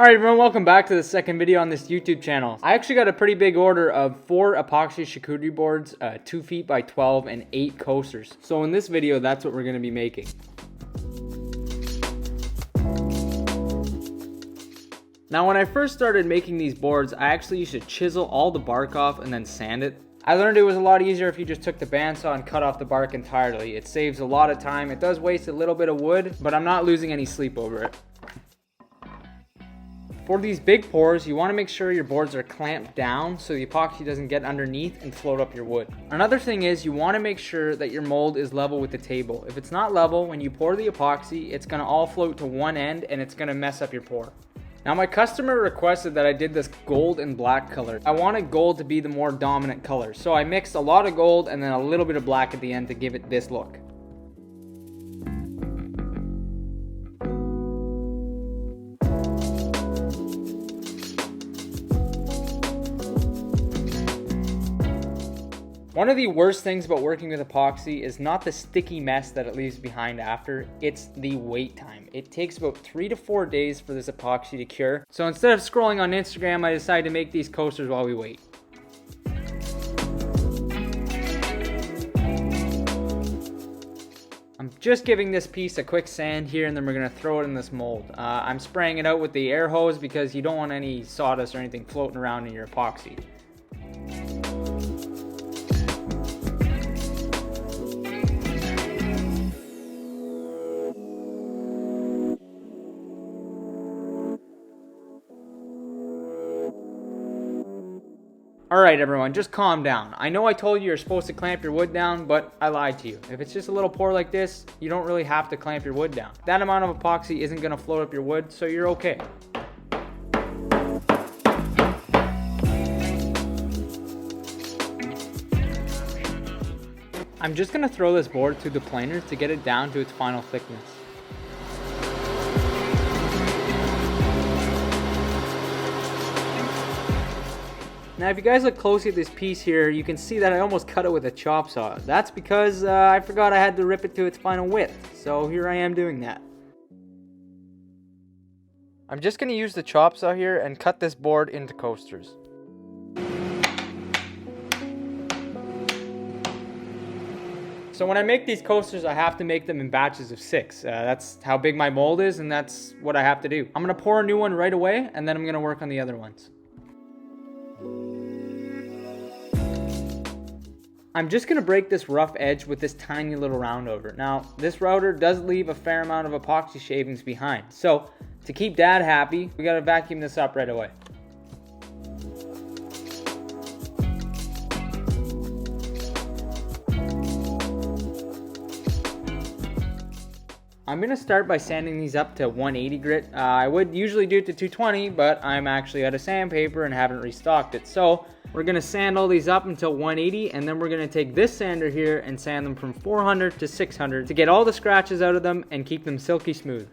Alright everyone, welcome back to the second video on this YouTube channel. I actually got a pretty big order of 4 epoxy charcuterie boards, 2 feet by 12 and 8 coasters. So in this video, that's what we're going to be making. Now when I first started making these boards, I actually used to chisel all the bark off and then sand it. I learned it was a lot easier if you just took the bandsaw and cut off the bark entirely. It saves a lot of time. It does waste a little bit of wood, but I'm not losing any sleep over it. For these big pours, you want to make sure your boards are clamped down so the epoxy doesn't get underneath and float up your wood. Another thing is you want to make sure that your mold is level with the table. If it's not level, when you pour the epoxy, it's going to all float to one end and it's going to mess up your pour. Now my customer requested that I did this gold and black color. I wanted gold to be the more dominant color, so I mixed a lot of gold and then a little bit of black at the end to give it this look. One of the worst things about working with epoxy is not the sticky mess that it leaves behind after, it's the wait time. It takes about 3 to 4 days for this epoxy to cure. So instead of scrolling on Instagram, I decided to make these coasters while we wait. I'm just giving this piece a quick sand here and then we're going to throw it in this mold. I'm spraying it out with the air hose because you don't want any sawdust or anything floating around in your epoxy. Alright everyone, just calm down. I know I told you you're supposed to clamp your wood down, but I lied to you. If it's just a little pour like this, you don't really have to clamp your wood down. That amount of epoxy isn't going to float up your wood, so you're okay. I'm just going to throw this board through the planer to get it down to its final thickness. Now if you guys look closely at this piece here, you can see that I almost cut it with a chop saw. That's because I forgot I had to rip it to its final width, so here I am doing that. I'm just going to use the chop saw here and cut this board into coasters. So when I make these coasters, I have to make them in batches of 6. That's how big my mold is, and that's what I have to do. I'm going to pour a new one right away, and then I'm going to work on the other ones. I'm just going to break this rough edge with this tiny little round over. Now, this router does leave a fair amount of epoxy shavings behind. So, to keep Dad happy, we got to vacuum this up right away. I'm going to start by sanding these up to 180 grit. I would usually do it to 220, but I'm actually out of sandpaper and haven't restocked it. So we're going to sand all these up until 180, and then we're going to take this sander here and sand them from 400 to 600 to get all the scratches out of them and keep them silky smooth.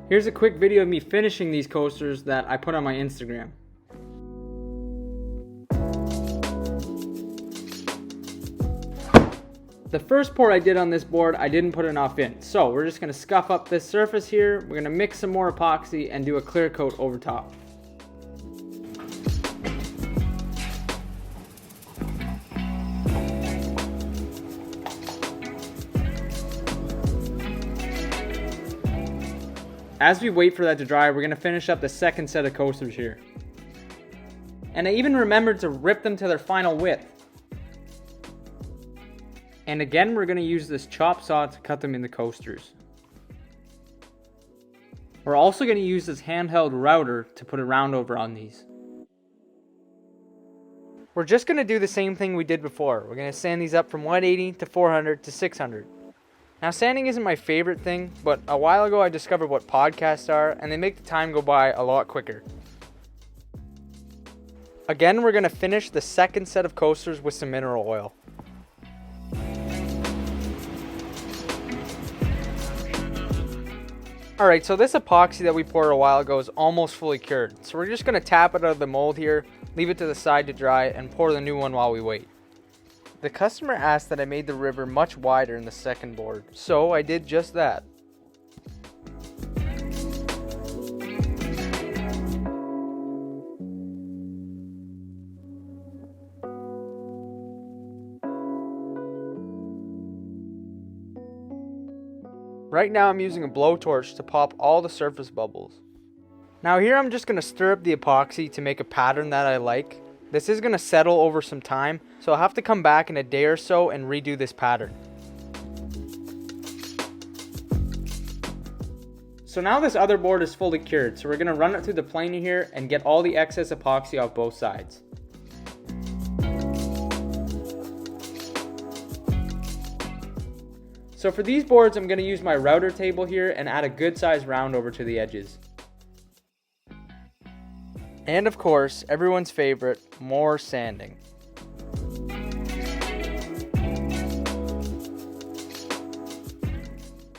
Here's a quick video of me finishing these coasters that I put on my Instagram. The first pour I did on this board, I didn't put enough in. So we're just going to scuff up this surface here. We're going to mix some more epoxy and do a clear coat over top. As we wait for that to dry, we're going to finish up the second set of coasters here. And I even remembered to rip them to their final width. And again, we're going to use this chop saw to cut them into coasters. We're also going to use this handheld router to put a round over on these. We're just going to do the same thing we did before. We're going to sand these up from 180 to 400 to 600. Now sanding isn't my favorite thing, but a while ago I discovered what podcasts are, and they make the time go by a lot quicker. Again, we're going to finish the second set of coasters with some mineral oil. Alright, so this epoxy that we poured a while ago is almost fully cured. So we're just going to tap it out of the mold here, leave it to the side to dry, and pour the new one while we wait. The customer asked that I made the river much wider in the second board, so I did just that. Right now I'm using a blowtorch to pop all the surface bubbles. Now here I'm just going to stir up the epoxy to make a pattern that I like. This is going to settle over some time, so I'll have to come back in a day or so and redo this pattern. So now this other board is fully cured, so we're going to run it through the planer here and get all the excess epoxy off both sides. So for these boards, I'm going to use my router table here and add a good size round over to the edges. And of course, everyone's favorite, more sanding.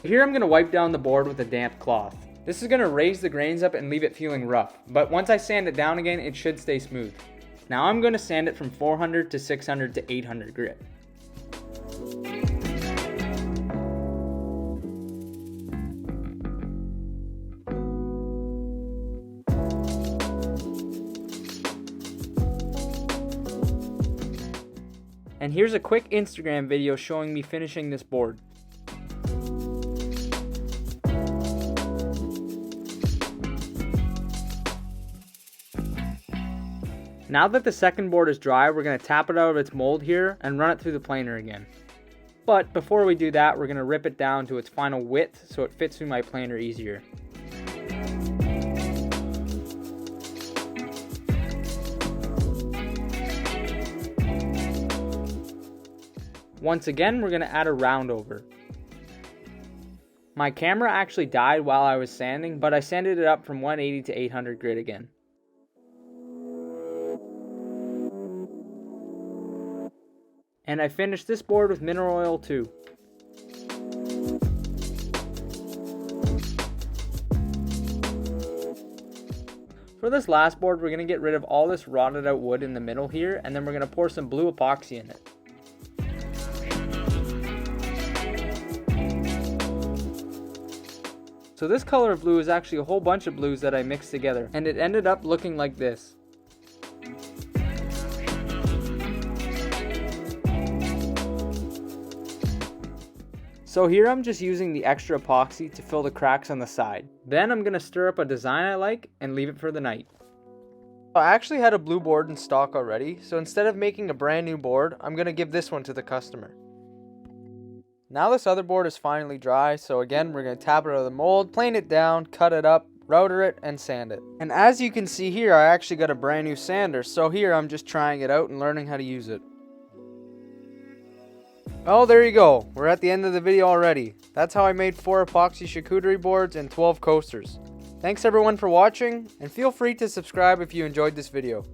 Here I'm going to wipe down the board with a damp cloth. This is going to raise the grains up and leave it feeling rough, but once I sand it down again, it should stay smooth. Now I'm going to sand it from 400 to 600 to 800 grit. And here's a quick Instagram video showing me finishing this board. Now that the second board is dry, we're going to tap it out of its mold here and run it through the planer again. But before we do that, we're going to rip it down to its final width so it fits through my planer easier. Once again, we're going to add a round over. My camera actually died while I was sanding, but I sanded it up from 180 to 800 grit again. And I finished this board with mineral oil too. For this last board, we're going to get rid of all this rotted out wood in the middle here, and then we're going to pour some blue epoxy in it. So this color of blue is actually a whole bunch of blues that I mixed together, and it ended up looking like this. So here I'm just using the extra epoxy to fill the cracks on the side. Then I'm going to stir up a design I like and leave it for the night. I actually had a blue board in stock already, so instead of making a brand new board, I'm going to give this one to the customer. Now this other board is finally dry, so again we're going to tap it out of the mold, plane it down, cut it up, router it, and sand it. And as you can see here, I actually got a brand new sander, so here I'm just trying it out and learning how to use it. Oh, there you go. We're at the end of the video already. That's how I made 4 epoxy charcuterie boards and 12 coasters. Thanks everyone for watching, and feel free to subscribe if you enjoyed this video.